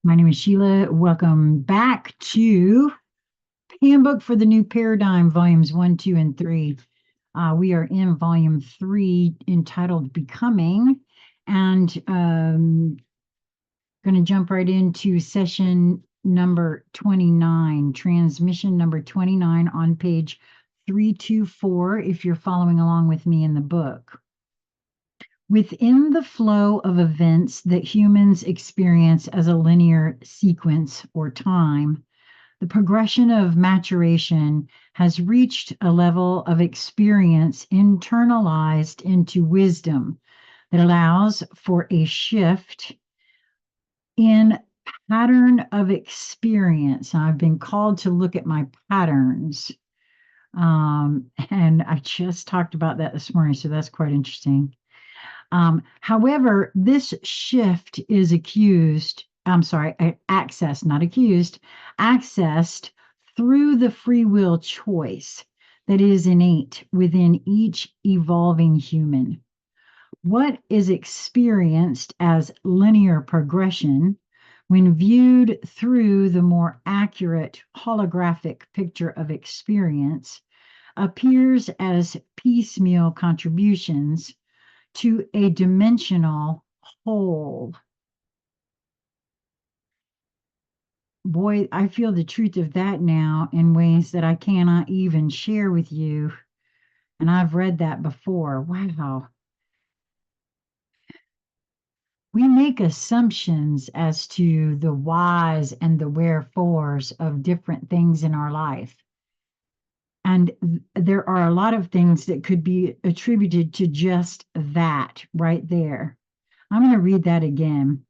My name is Sheila. Welcome back to Handbook for the New Paradigm, Volumes 1, 2, and 3. We are in Volume 3 entitled Becoming, and going to jump right into session number 29, transmission number 29 on page 324 if you're following along with me in the book. Within the flow of events that humans experience as a linear sequence or time, the progression of maturation has reached a level of experience internalized into wisdom that allows for a shift in pattern of experience. I've been called to look at my patterns. And I just talked about that this morning, so that's quite interesting. However, this shift is accessed through the free will choice that is innate within each evolving human. What is experienced as linear progression, when viewed through the more accurate holographic picture of experience, appears as piecemeal contributions to a dimensional whole. Boy, I feel the truth of that now in ways that I cannot even share with you. And I've read that before. Wow. We make assumptions as to the whys and the wherefores of different things in our life. And there are a lot of things that could be attributed to just that right there. I'm going to read that again.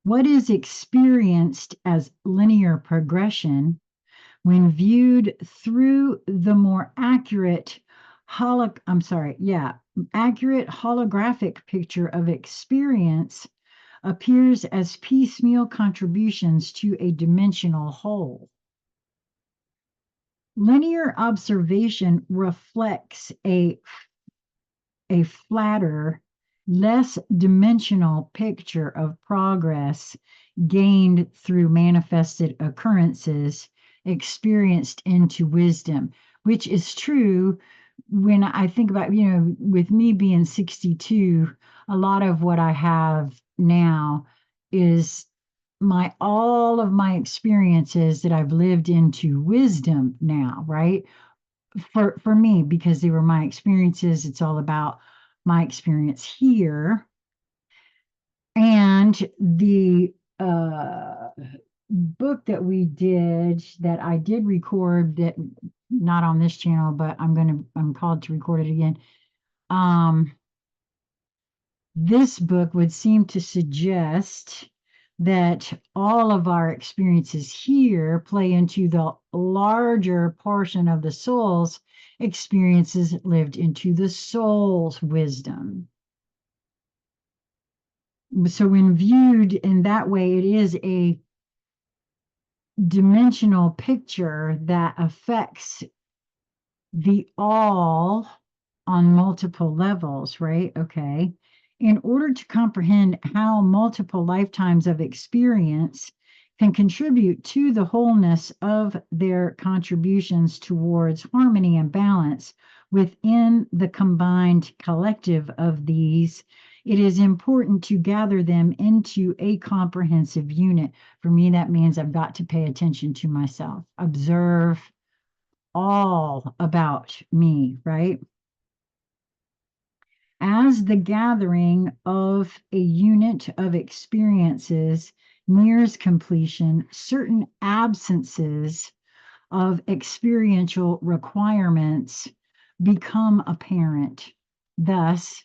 What is experienced as linear progression, when viewed through the more accurate holographic picture of experience, appears as piecemeal contributions to a dimensional whole. Linear observation reflects a flatter, less dimensional picture of progress gained through manifested occurrences experienced into wisdom, which is true when I think about, with me being 62, a lot of what I have now is all of my experiences that I've lived into wisdom now, right? For me, because they were my experiences. It's all about my experience here. And the book that we did, that I did record, that not on this channel, but I'm called to record it again. This book would seem to suggest that all of our experiences here play into the larger portion of the soul's experiences lived into the soul's wisdom. So when viewed in that way, it is a dimensional picture that affects the all on multiple levels, right? Okay. In order to comprehend how multiple lifetimes of experience can contribute to the wholeness of their contributions towards harmony and balance within the combined collective of these, it is important to gather them into a comprehensive unit. For me, that means I've got to pay attention to myself, observe all about me, right? As the gathering of a unit of experiences nears completion, certain absences of experiential requirements become apparent. Thus,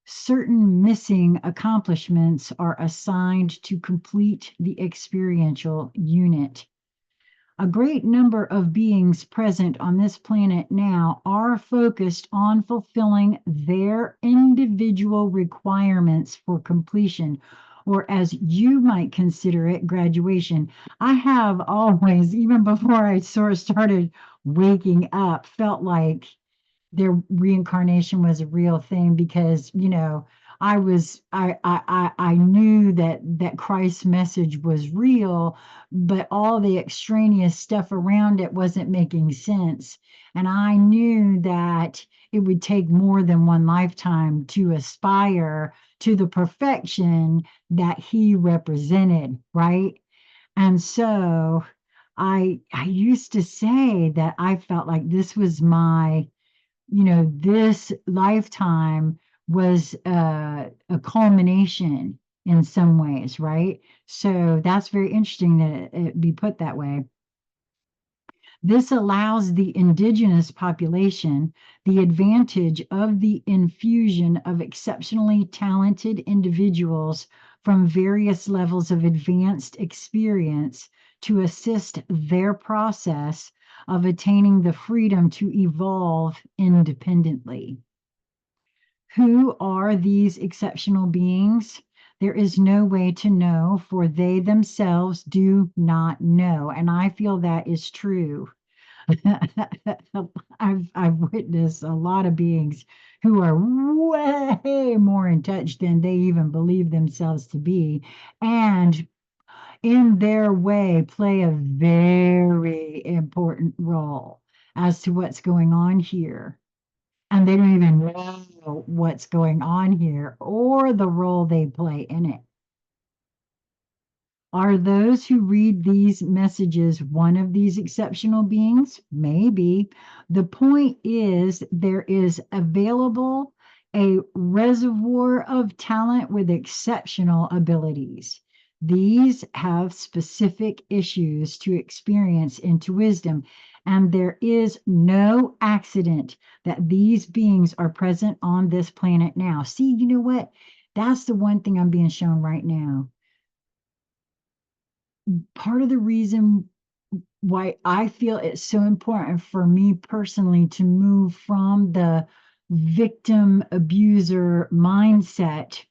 certain missing accomplishments are assigned to complete the experiential unit. A great number of beings present on this planet now are focused on fulfilling their individual requirements for completion, or as you might consider it, graduation. I have always, even before I sort of started waking up, felt like their reincarnation was a real thing because, I knew that Christ's message was real, but all the extraneous stuff around it wasn't making sense. And I knew that it would take more than one lifetime to aspire to the perfection that he represented, right? And so I used to say that I felt like this was my, this lifetime was a culmination in some ways, right? So that's very interesting that it be put that way. This allows the indigenous population the advantage of the infusion of exceptionally talented individuals from various levels of advanced experience to assist their process of attaining the freedom to evolve independently. Who are these exceptional beings? There is no way to know, for they themselves do not know. And I feel that is true. I've witnessed a lot of beings who are way more in touch than they even believe themselves to be, and in their way play a very important role as to what's going on here. And they don't even know what's going on here or the role they play in it. Are those who read these messages one of these exceptional beings? Maybe. The point is, there is available a reservoir of talent with exceptional abilities. These have specific issues to experience into wisdom, and there is no accident that these beings are present on this planet now. See, you know what? That's the one thing I'm being shown right now. Part of the reason why I feel it's so important for me personally to move from the victim abuser mindset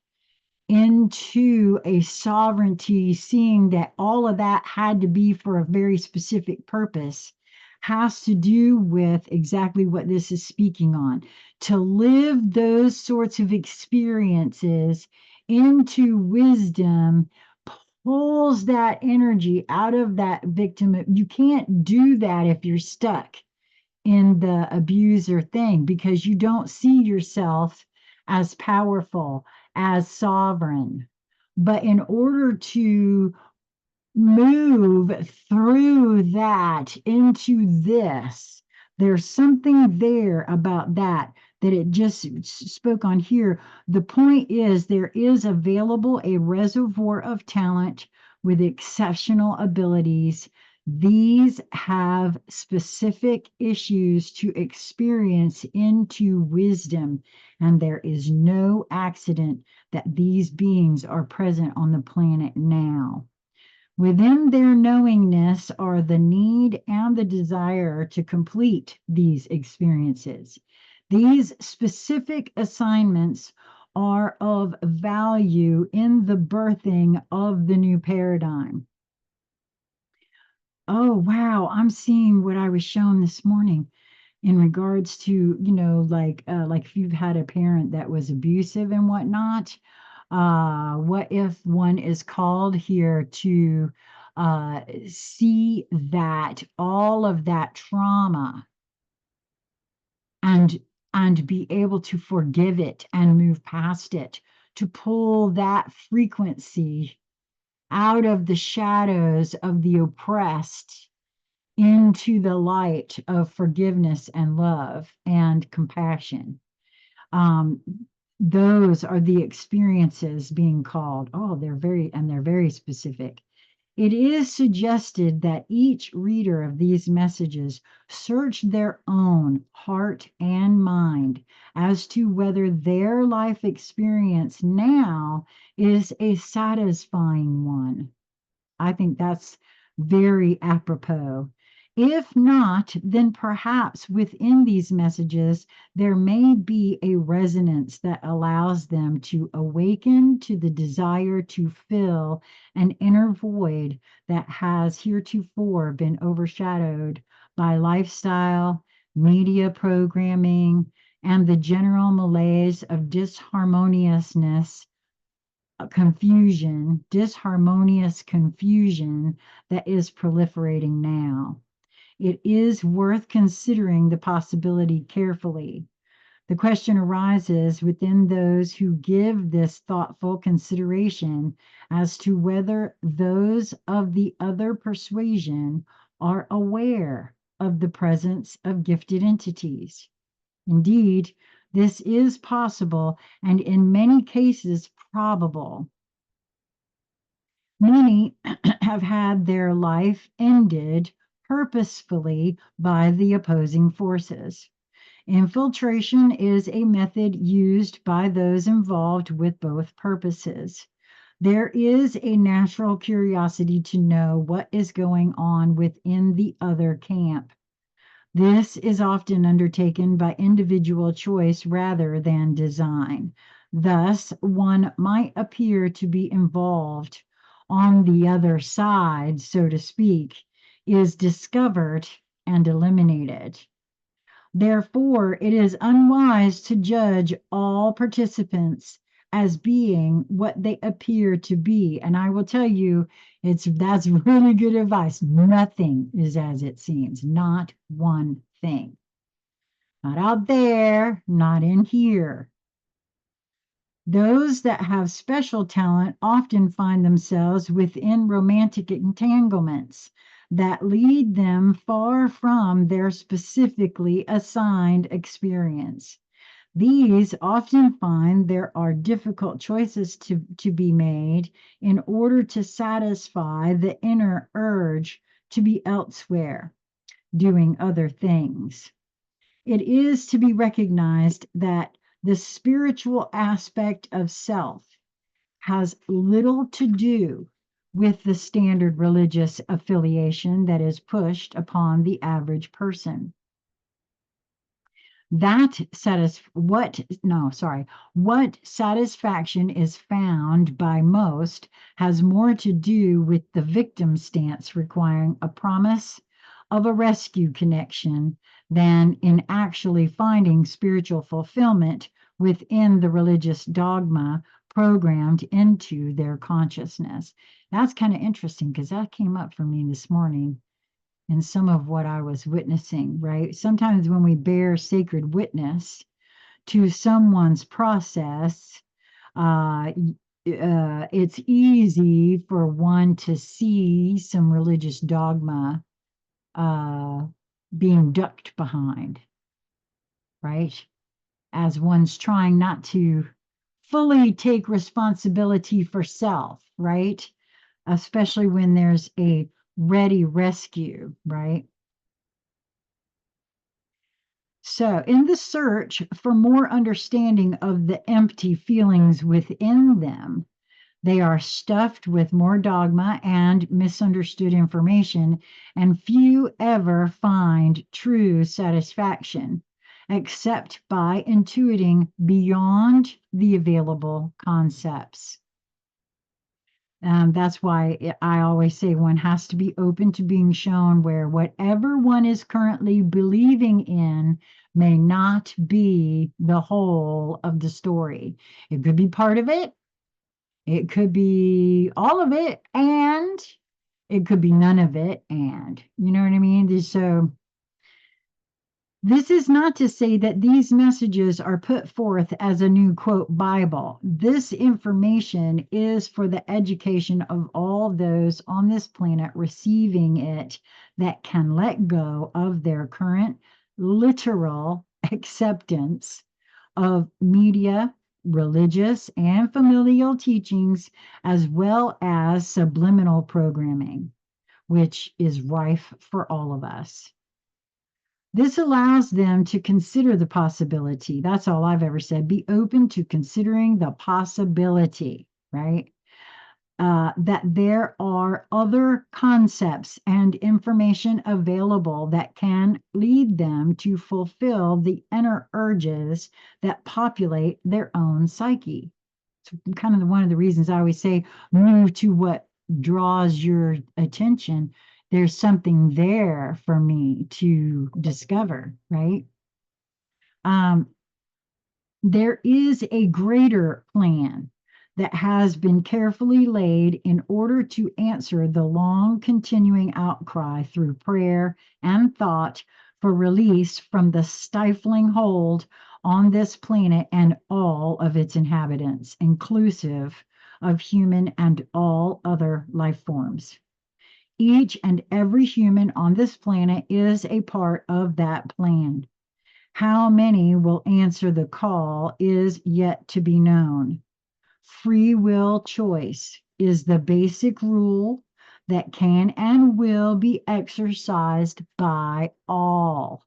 into a sovereignty, seeing that all of that had to be for a very specific purpose, has to do with exactly what this is speaking on. To live those sorts of experiences into wisdom pulls that energy out of that victim. You can't do that if you're stuck in the abuser thing because you don't see yourself as powerful, as sovereign. But in order to move through that into this, there's something there about that it just spoke on here. The point is, there is available a reservoir of talent with exceptional abilities. These have specific issues to experience into wisdom, and there is no accident that these beings are present on the planet now. Within their knowingness are the need and the desire to complete these experiences. These specific assignments are of value in the birthing of the new paradigm. Oh, wow. I'm seeing what I was shown this morning in regards to, like if you've had a parent that was abusive and whatnot. What if one is called here to see that all of that trauma and be able to forgive it and move past it, to pull that frequency out of the shadows of the oppressed into the light of forgiveness and love and compassion. um, those are the experiences being called. Oh, they're very specific. It is suggested that each reader of these messages search their own heart and mind as to whether their life experience now is a satisfying one. I think that's very apropos. If not, then perhaps within these messages, there may be a resonance that allows them to awaken to the desire to fill an inner void that has heretofore been overshadowed by lifestyle, media programming, and the general malaise of disharmonious confusion that is proliferating now. It is worth considering the possibility carefully. The question arises within those who give this thoughtful consideration as to whether those of the other persuasion are aware of the presence of gifted entities. Indeed, this is possible and in many cases probable. Many have had their life ended purposefully by the opposing forces. Infiltration is a method used by those involved with both purposes. There is a natural curiosity to know what is going on within the other camp. This is often undertaken by individual choice rather than design. Thus, one might appear to be involved on the other side, so to speak, is discovered and eliminated. Therefore, it is unwise to judge all participants as being what they appear to be. And I will tell you, that's really good advice. Nothing is as it seems, not one thing. Not out there, not in here. Those that have special talent often find themselves within romantic entanglements that lead them far from their specifically assigned experience. These often find there are difficult choices to be made in order to satisfy the inner urge to be elsewhere, doing other things. It is to be recognized that the spiritual aspect of self has little to do with the standard religious affiliation that is pushed upon the average person. What satisfaction is found by most has more to do with the victim stance requiring a promise of a rescue connection than in actually finding spiritual fulfillment within the religious dogma programmed into their consciousness. That's kind of interesting because that came up for me this morning in some of what I was witnessing, right? Sometimes when we bear sacred witness to someone's process, it's easy for one to see some religious dogma being ducked behind, right? As one's trying not to fully take responsibility for self, right? Especially when there's a ready rescue, right? So, in the search for more understanding of the empty feelings within them, they are stuffed with more dogma and misunderstood information, and few ever find true satisfaction except by intuiting beyond the available concepts. That's why I always say one has to be open to being shown where whatever one is currently believing in may not be the whole of the story. It could be part of it, it could be all of it, and it could be none of it. And you know what I mean? So this is not to say that these messages are put forth as a new quote Bible. This information is for the education of all those on this planet receiving it that can let go of their current literal acceptance of media, religious, and familial teachings, as well as subliminal programming, which is rife for all of us. This allows them to consider the possibility. That's all I've ever said. Be open to considering the possibility, right? That there are other concepts and information available that can lead them to fulfill the inner urges that populate their own psyche. It's kind of one of the reasons I always say move to what draws your attention. There's something there for me to discover, right? There is a greater plan that has been carefully laid in order to answer the long continuing outcry through prayer and thought for release from the stifling hold on this planet and all of its inhabitants, inclusive of human and all other life forms. Each and every human on this planet is a part of that plan. How many will answer the call is yet to be known. Free will choice is the basic rule that can and will be exercised by all.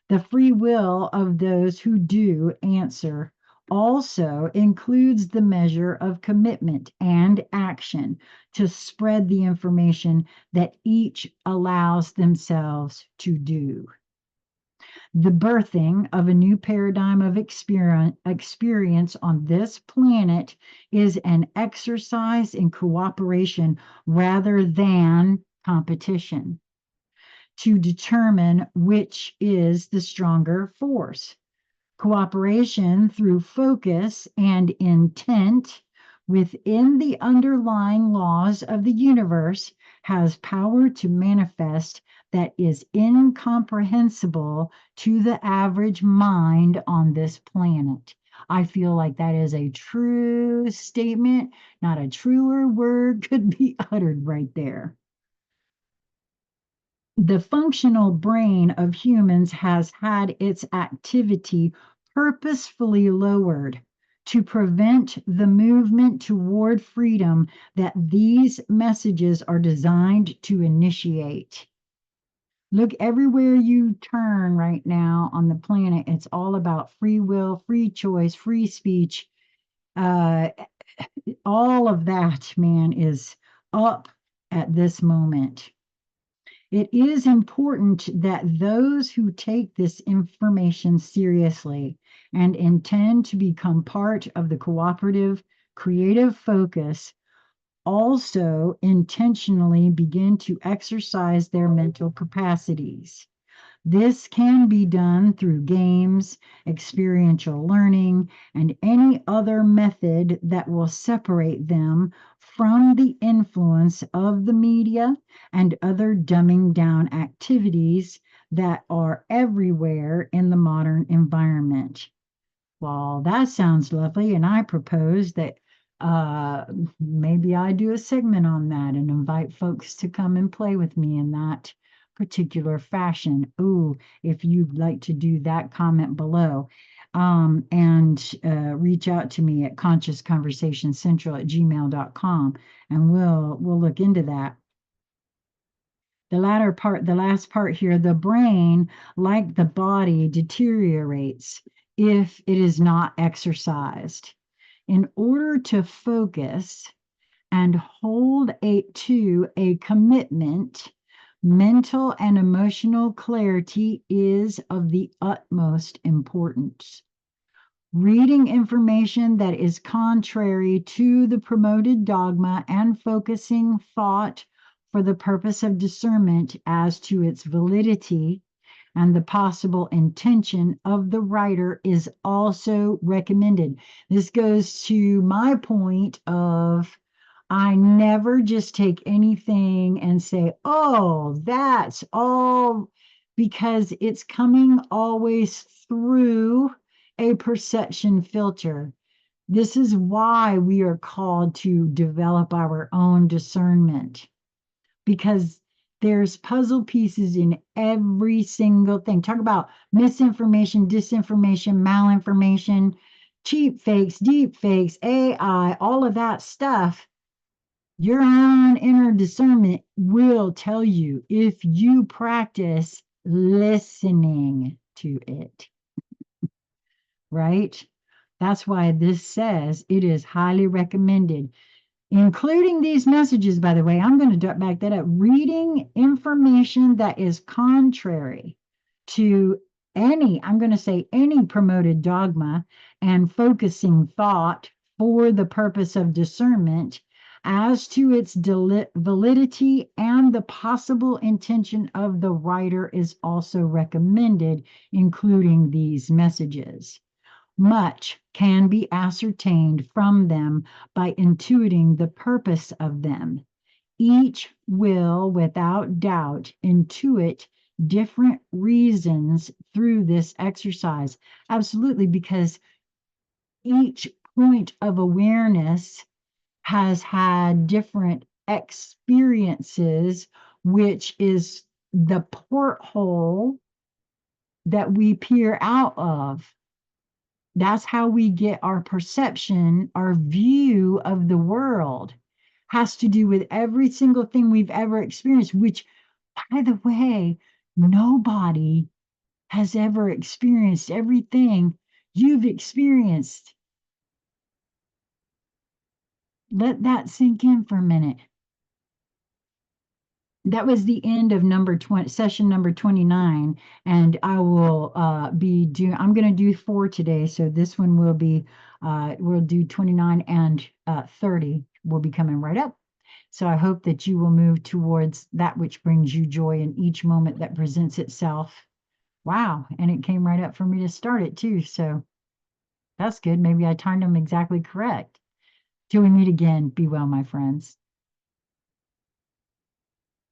The free will of those who do answer also includes the measure of commitment and action to spread the information that each allows themselves to do. The birthing of a new paradigm of experience on this planet is an exercise in cooperation rather than competition to determine which is the stronger force. Cooperation through focus and intent within the underlying laws of the universe has power to manifest that is incomprehensible to the average mind on this planet. I feel like that is a true statement. Not a truer word could be uttered right there. The functional brain of humans has had its activity purposefully lowered to prevent the movement toward freedom that these messages are designed to initiate. Look, everywhere you turn right now on the planet, it's all about free will, free choice, free speech. All of that, man, is up at this moment. It is important that those who take this information seriously and intend to become part of the cooperative, creative focus also intentionally begin to exercise their mental capacities. This can be done through games, experiential learning, and any other method that will separate them from the influence of the media and other dumbing down activities that are everywhere in the modern environment. Well, that sounds lovely, and I propose that uh, maybe I do a segment on that and invite folks to come and play with me in that particular fashion. Ooh, if you'd like to do that, comment below. And reach out to me at consciousconversationcentral@gmail.com, and we'll look into that. The last part here, the brain, like the body, deteriorates if it is not exercised. In order to focus and hold to a commitment, mental and emotional clarity is of the utmost importance. Reading information that is contrary to the promoted dogma and focusing thought for the purpose of discernment as to its validity and the possible intention of the writer is also recommended. This goes to my point of I never just take anything and say, oh, that's all, because it's coming always through a perception filter. This is why we are called to develop our own discernment, because there's puzzle pieces in every single thing. Talk about misinformation, disinformation, malinformation, cheap fakes, deep fakes, AI, all of that stuff. Your own inner discernment will tell you if you practice listening to it, right? That's why this says it is highly recommended, including these messages, by the way. I'm going to back that up. Reading information that is contrary to I'm going to say any promoted dogma, and focusing thought for the purpose of discernment as to its validity and the possible intention of the writer is also recommended, including these messages. Much can be ascertained from them by intuiting the purpose of them. Each will, without doubt, intuit different reasons through this exercise. Absolutely, because each point of awareness has had different experiences, which is the porthole that we peer out of. That's how we get our perception, our view of the world has to do with every single thing we've ever experienced, which, by the way, nobody has ever experienced everything you've experienced. Let that sink in for a minute. That was the end of number 20, session number 29. And I will be doing, I'm going to do 4 today. So this one will be, we'll do 29 and 30 will be coming right up. So I hope that you will move towards that which brings you joy in each moment that presents itself. Wow. And it came right up for me to start it too. So that's good. Maybe I timed them exactly correct. Till we meet again, be well, my friends.